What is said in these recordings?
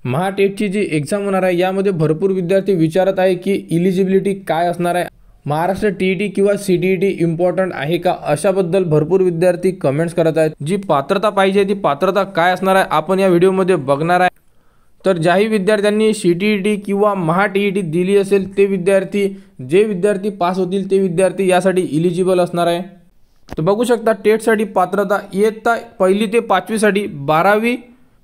महाटेटची जी exam होणार आहे यामध्ये भरपूर विद्यार्थी विचारत आहे की इलिजिबिलिटी काय असणार आहे, महाराष्ट्र टीईटी किंवा सीटीईटी इम्पॉर्टंट आहे का, अशाबद्दल भरपूर विद्यार्थी कमेंट्स करत आहेत। जी पात्रता पाहिजे ती पात्रता काय असणार आहे आपण या व्हिडिओमध्ये बघणार आहे। तर ज्याही विद्यार्थ्यांनी सीटीईटी किंवा महाटीईटी दिली असेल ते विद्यार्थी, जे विद्यार्थी पास होतील ते विद्यार्थी यासाठी इलिजिबल असणार आहे। तर बघू शकता टेटसाठी पात्रता इयत्ता 1ली ते 5वी साठी 12वी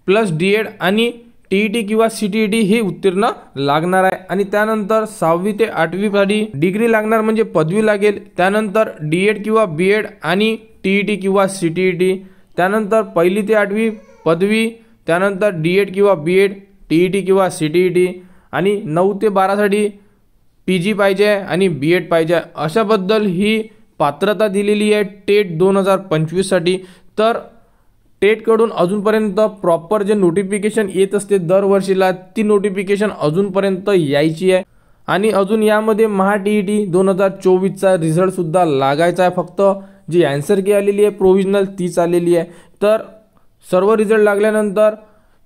प्लस डीएड आणि टीईटी किंवा सीटीईटी हे उत्तीर्ण लागणार आहे आणि त्यानंतर 6वी ते 8वी साठी डिग्री लागणार म्हणजे पदवी लागेल। त्यानंतर डीएड किंवा बीएड आणि टीईटी किंवा सीटीईटी, त्यानंतर 1ली ते 8वी पदवी, त्यानंतर डीएड किंवा बीएड, टीईटी किंवा सीटीईटी आणि 9 ते 12 साठी पीजी पाहिजे आणि बीएड पाहिजे, अशाबद्दल ही पात्रता दिलेली आहे टेट 2025 साठी। तर टेटकडून अजूनपर्यंत प्रॉपर जे नोटिफिकेशन येत असते दरवर्षीला ती नोटिफिकेशन अजूनपर्यंत यायची आहे आणि अजून यामध्ये महाटीईटी 2024चा रिझल्टसुद्धा लागायचा आहे। फक्त जी ॲन्सर की आलेली आहे प्रोव्हिजनल तीच आलेली आहे। तर सर्व रिझल्ट लागल्यानंतर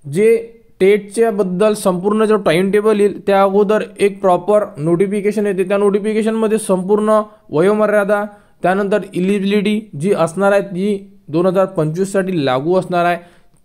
जे टेटच्या बद्दल संपूर्ण जो टाइम टेबल येईल त्या अगोदर एक प्रॉपर नोटिफिकेशन येते। त्या नोटिफिकेशनमध्ये संपूर्ण वयोमर्यादा, त्यानंतर इलिजिबिलिटी जी असणार आहे ती 2025 साठी लागू असणार आहे,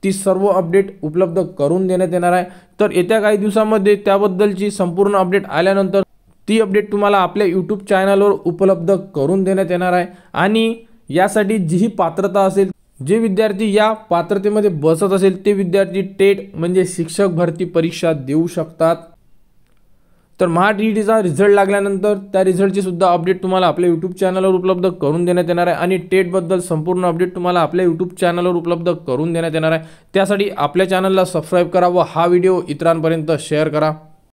ती सर्व अपडेट उपलब्ध करून देण्यात येणार आहे। तर येत्या काही दिवसांमध्ये त्याबद्दलची संपूर्ण अपडेट आल्यानंतर ती अपडेट तुम्हाला आपल्या यूट्यूब चॅनलवर उपलब्ध करून देण्यात येणार आहे। आणि यासाठी जी पात्रता असेल, जे विद्यार्थी या पात्रतेमध्ये बसत असेल ते विद्यार्थी टेट म्हणजे शिक्षक भरती परीक्षा देऊ शकतात। तर महाटीईटीचा रिझल्ट लागल्यानंतर त्या रिझल्टची सुद्धा अपडेट तुम्हाला आपल्या यूट्यूब चॅनलवर उपलब्ध करून देण्यात येणार आहे आणि टेटबद्दल संपूर्ण अपडेट तुम्हाला आपल्या यूट्यूब चॅनलवर उपलब्ध करून देण्यात येणार आहे। त्यासाठी आपल्या चॅनलला सबस्क्राईब करा व हा व्हिडिओ इतरांपर्यंत शेअर करा।